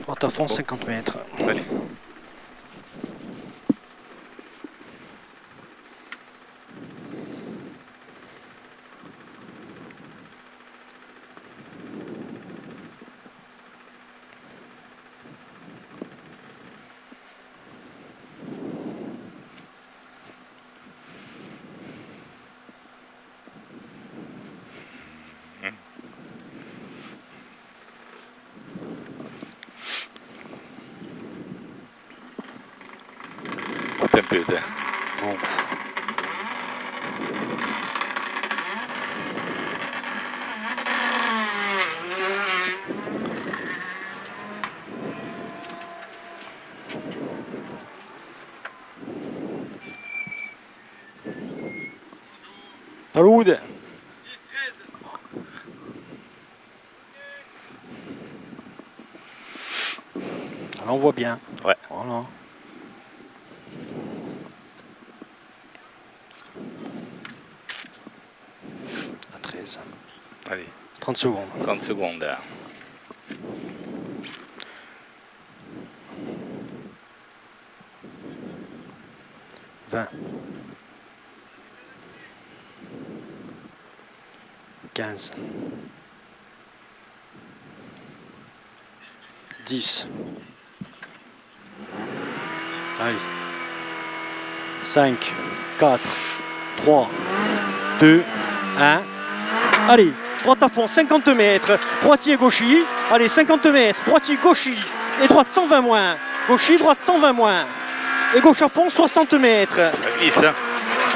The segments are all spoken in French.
Droite à fond, 50 mètres. Allez. Tempete. Bon. Salud. Alors on voit bien. Ouais. Voilà. À 13. Allez. 30 secondes. 30 secondes. 20. 15. 10. Allez. 5, 4, 3, 2, 1. Allez, droite à fond, 50 mètres. Droitier, gauchis. Allez, 50 mètres. Droitier, gauchis. Et droite, 120 moins. Gauchis, droite, 120 moins. Et gauche à fond, 60 mètres. Ça glisse, hein.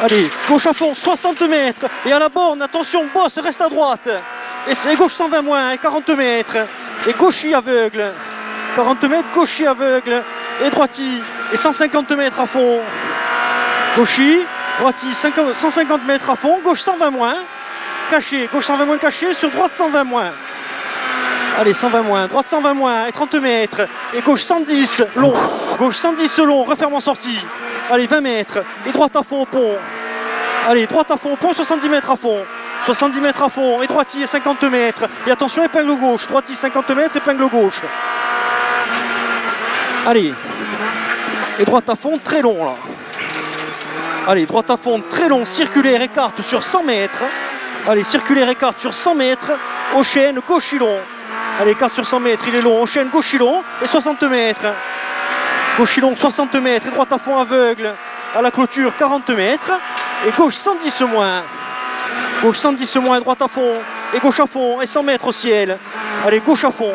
Allez, gauche à fond, 60 mètres. Et à la borne, attention, bosse, reste à droite. Et gauche 120 moins, et 40 mètres. Et gauchis aveugle. 40 mètres, gauchis aveugle. Et droiti. Et 150 mètres à fond. Gauchis, droiti, 150 mètres à fond. Gauche 120 moins. Caché, gauche 120 moins caché. Sur droite 120 moins. Allez, 120 moins, droite 120 moins, et 30 mètres. Et gauche 110, long. Gauche 110 long, referme en sortie. Allez, 20 mètres. Et droite à fond au pont. Allez, droite à fond au pont, 70 mètres à fond. 70 mètres à fond. Et droiti, 50 mètres. Et attention, épingle gauche. Droiti, 50 mètres, épingle gauche. Allez. Et droite à fond, très long là. Allez, droite à fond, très long, circulaire, écarte sur 100 mètres. Allez, circulaire, écarte sur 100 mètres. Au chêne, gauche long. Allez, écarte sur 100 mètres, il est long. Au chêne, gauche long. Et 60 mètres. Gauche long, 60 mètres. Et droite à fond, aveugle. À la clôture, 40 mètres. Et gauche 110 moins. Gauche 110 moins, et droite à fond. Et gauche à fond. Et 100 mètres au ciel. Allez, gauche à fond.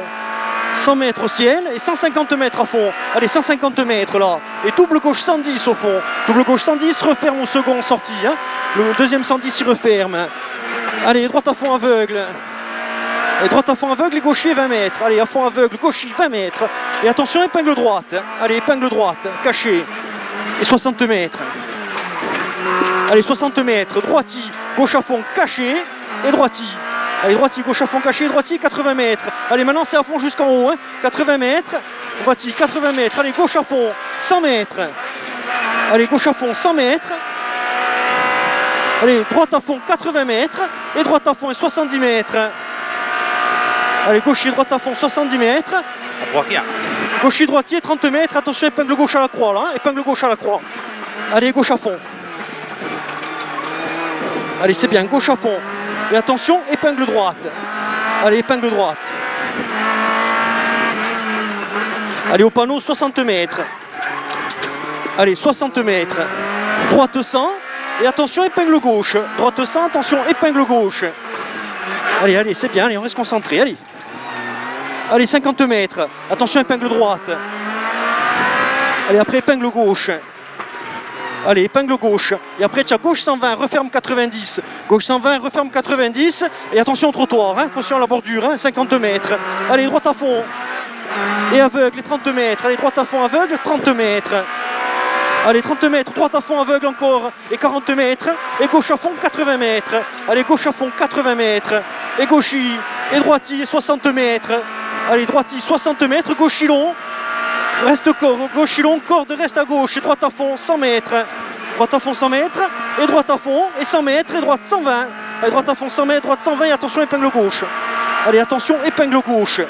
100 mètres au ciel et 150 mètres à fond. Allez, 150 mètres là. Et double gauche 110 au fond. Double gauche 110, referme au second sortie. Hein. Le deuxième 110, il referme. Allez, droite à fond aveugle. Et droite à fond aveugle et gaucher 20 mètres. Allez, à fond aveugle, gaucher 20 mètres. Et attention, épingle droite. Allez, épingle droite, caché. Et 60 mètres. Allez, 60 mètres. Droiti, gauche à fond, caché. Et droiti. Allez, droiti, gauche à fond, caché. Droiti, 80 mètres. Allez, maintenant c'est à fond jusqu'en haut. Hein. 80 mètres. Droiti, 80 mètres. Allez, gauche à fond, 100 mètres. Allez, gauche à fond, 100 mètres. Allez, droite à fond, 80 mètres. Et droite à fond, et 70 mètres. Allez, gaucher, droite à fond, 70 mètres. On voit rien. Gaucher, droitier, 30 mètres. Attention, épingle gauche à la croix, là. Épingle gauche à la croix. Allez, gauche à fond. Allez, c'est bien, gauche à fond. Et attention, épingle droite. Allez, épingle droite. Allez, au panneau, 60 mètres. Allez, 60 mètres. Droite 100. Et attention, épingle gauche. Droite 100, attention, épingle gauche. Allez, allez, c'est bien, allez, on reste concentré, allez. Allez, 50 mètres. Attention, épingle droite. Allez, après, épingle gauche. Allez, épingle gauche. Et après, tu as gauche 120, referme 90. Gauche 120, referme 90. Et attention au trottoir, hein, attention à la bordure, hein, 50 mètres. Allez, droite à fond. Et aveugle, et 30 mètres. Allez, droite à fond, aveugle, 30 mètres. Allez, 30 mètres, droite à fond, aveugle encore. Et 40 mètres. Et gauche à fond, 80 mètres. Allez, gauche à fond, 80 mètres. Et gauchi, et droiti, 60 mètres. Allez, droiti, 60 mètres. Gauchi long. Reste gauche long, corde reste à gauche, et droite à fond, 100 mètres. Droite à fond, 100 mètres, et droite à fond, et 100 mètres, et droite 120. Allez, droite à fond, 100 mètres, droite 120, et attention, épingle gauche. Allez, attention, épingle gauche.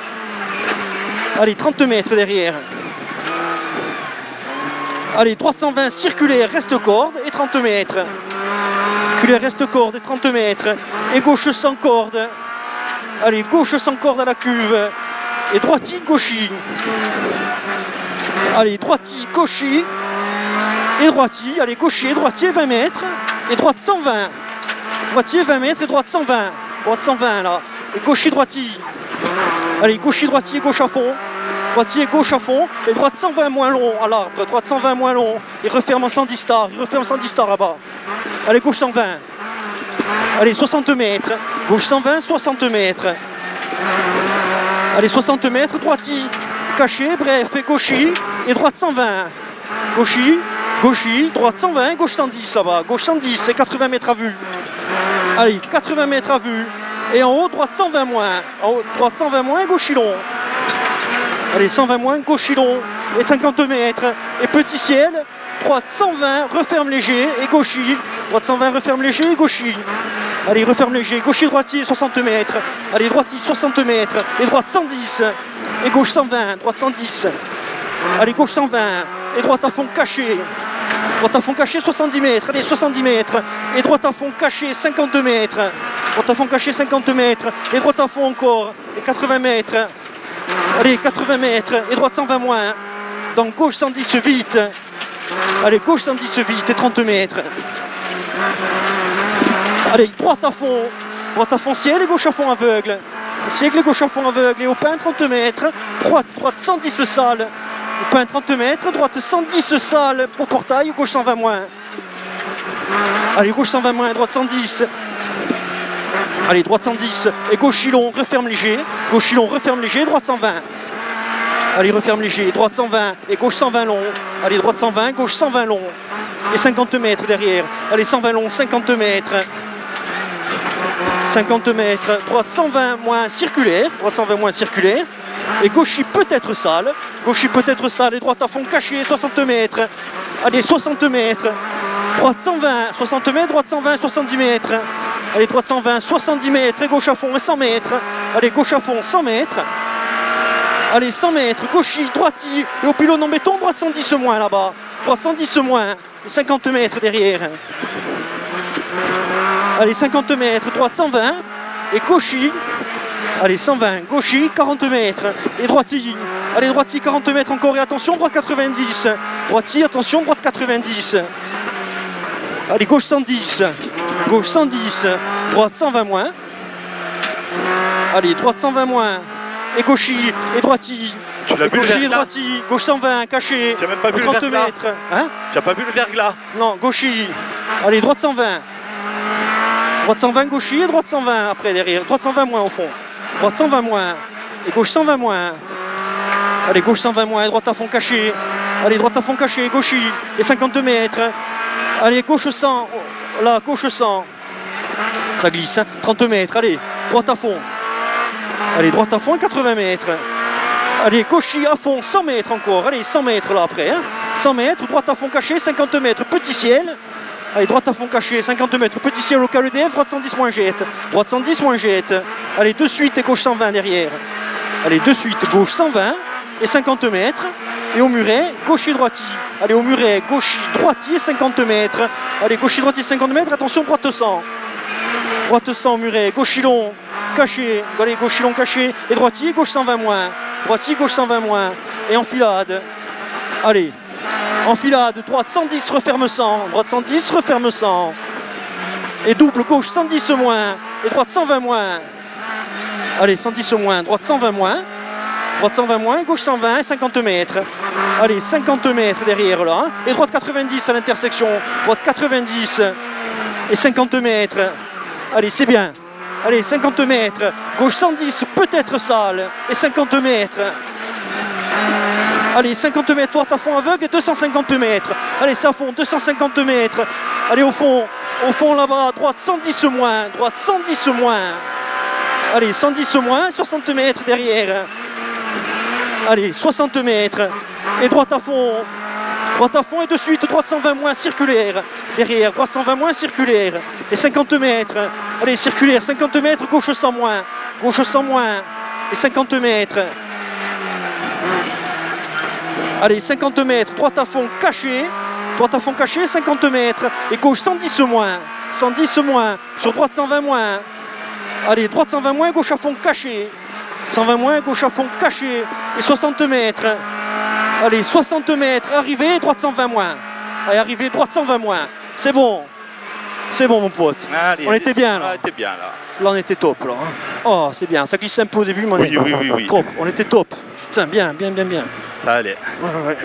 Allez, 30 mètres derrière. Allez, droite 120, circulaire, reste corde et 30 mètres. Circulaire, reste corde et 30 mètres. Et gauche sans corde. Allez, gauche sans corde à la cuve. Et droiti, gauchi. Allez, droiti, gauchi. Et droiti. Allez, gaucher, droitier, 20 mètres. Et droite 120. Droitier, 20 mètres et droite 120. Droite 120 là. Et gauchi, droiti. Allez, gauchi, droitier, gauche à fond. Droitier, gauche à fond. Et droite 120 moins long à l'arbre. Droite 120 moins long. Il referme en 110 stars. Il referme 110 stars là-bas. Allez, gauche 120. Allez, 60 mètres. Gauche 120, 60 mètres. Allez, 60 mètres. Droiti, caché, bref. Et gauchi. Et droite 120. Gauchi, gauchi. Droite 120, gauche 110 là-bas. Gauche 110 et 80 mètres à vue. Allez, 80 mètres à vue. Et en haut, droite 120 moins. En haut, droite 120 moins, gauche long. Allez, 120 moins, gauche long. Et 50 mètres. Et petit ciel. Droite 120, referme léger et gauchi. Droite 120, referme léger et gauchi. Allez, referme léger. Gauchi, droitier, 60 mètres. Allez, droitier, 60 mètres. Et droite 110. Et gauche 120. Droite 110. Allez, gauche 120. Et droite à fond caché. Droite à fond caché, 70 mètres. Allez, 70 mètres. Et droite à fond caché, 50 mètres. Droite à fond caché, 50 mètres. Et droite à fond encore. Et 80 mètres. Allez, 80 mètres. Et droite 120 moins. Donc gauche 110 vite. Allez, gauche 110 vite et 30 mètres. Allez, droite à fond ciel et gauche à fond aveugle. Ciel et gauche à fond aveugle et au pain 30 mètres. Droite 110 salles. Au pain 30 mètres, droite 110 salles pour portail, gauche 120 moins. Allez, gauche 120 moins, droite 110. Allez, droite 110 et gauche long, referme léger. Gauche long, referme léger, droite 120. Allez, referme léger, droite 120 et gauche 120 long. Allez, droite 120, gauche 120 long. Et 50 mètres derrière. Allez, 120 long, 50 mètres. 50 mètres, droite 120 moins circulaire. Droite 120 moins circulaire. Et gauchi peut-être sale. Gauchi peut-être sale et droite à fond caché, 60 mètres. Allez, 60 mètres. Droite 120, 60 mètres, droite 120, 70 mètres. Allez, droite 120, 70 mètres et gauche à fond et 100 mètres. Allez, gauche à fond, 100 mètres. Allez, 100 mètres, gauchi, droiti, et au pylône en béton, droite 110 moins là-bas. Droite 110 moins, et 50 mètres derrière. Allez, 50 mètres, droite 120, et gauchi. Allez, 120, gauchi, 40 mètres, et droiti. Allez, droiti, 40 mètres encore, et attention, droite 90. Droiti, attention, droite 90. Allez, gauche 110, gauche 110, droite 120 moins. Allez, droite 120 moins. Et gauchi, et droiti. Tu l'as vu, gauchi et droiti, gauche 120, caché. Tu n'as même pas vu 30 le verglas. mètres. Hein? Tu n'as pas vu le verglas. Non, gauchi. Allez, droite 120. Droite 120, gauchi et droite 120 après derrière. Droite 120 moins au fond. Droite 120 moins. Et gauche 120 moins. Allez, gauche 120 moins, et droite à fond caché. Allez, droite à fond caché, gauchi. Et 50 mètres. Allez, gauche 100. Là, gauche 100. Ça glisse, hein. 30 mètres. Allez, droite à fond. Allez, droite à fond, 80 mètres. Allez, gauchi à fond, 100 mètres encore. Allez, 100 mètres là après. Hein. 100 mètres, droite à fond caché, 50 mètres, petit ciel. Allez, droite à fond caché, 50 mètres, petit ciel au KLDF, droite 110 moins jette. Droite 110 moins jette. Allez, de suite et gauche 120 derrière. Allez, de suite, gauche 120 et 50 mètres. Et au muret, gauchi droiti. Allez, au muret, gauchi droiti, 50 mètres. Allez, gauchi droiti, 50 mètres, attention, droite 100. Droite 100 au muret, gauchi long, caché. Allez, gauchi long caché. Et droiti, gauche 120 moins. Droiti, gauche 120 moins. Et enfilade. Allez, enfilade, droite 110, referme 100. Droite 110, referme 100. Et double, gauche 110 moins. Et droite 120 moins. Allez, 110 moins, droite 120 moins. Droite 120 moins, gauche 120, 50 mètres. Allez, 50 mètres derrière là. Hein. Et droite 90 à l'intersection. Droite 90 et 50 mètres. Allez, c'est bien. Allez, 50 mètres. Gauche 110, peut-être sale. Et 50 mètres. Allez, 50 mètres, droite à fond aveugle et 250 mètres. Allez, c'est à fond, 250 mètres. Allez, au fond là-bas, droite 110 moins. Droite 110 moins. Allez, 110 moins, 60 mètres derrière. Allez, 60 mètres. Et droite à fond. Droite à fond et de suite, droite 120 moins circulaire. Derrière, droite 120 moins circulaire. Et 50 mètres. Allez, circulaire, 50 mètres, gauche 100 moins. Gauche 100 moins. Et 50 mètres. Allez, 50 mètres, droite à fond caché. Droite à fond caché, 50 mètres. Et gauche 110 moins. 110 moins. Sur droite 120 moins. Allez, droite 120 moins, gauche à fond caché. 120 moins, gauche à fond caché. Et 60 mètres. Allez, 60 mètres. Arrivée, droite 120 moins. Allez, arrivée, droite 120 moins. C'est bon. C'est bon, mon pote. Allez, On était bien là. On était bien là. Là, on était top là. Oh, c'est bien. Ça glisse un peu au début, mais on Oui, est oui, oui, oui. propre. On était top. Putain, bien, bien, bien, bien. Ça allait. Ouais, ouais.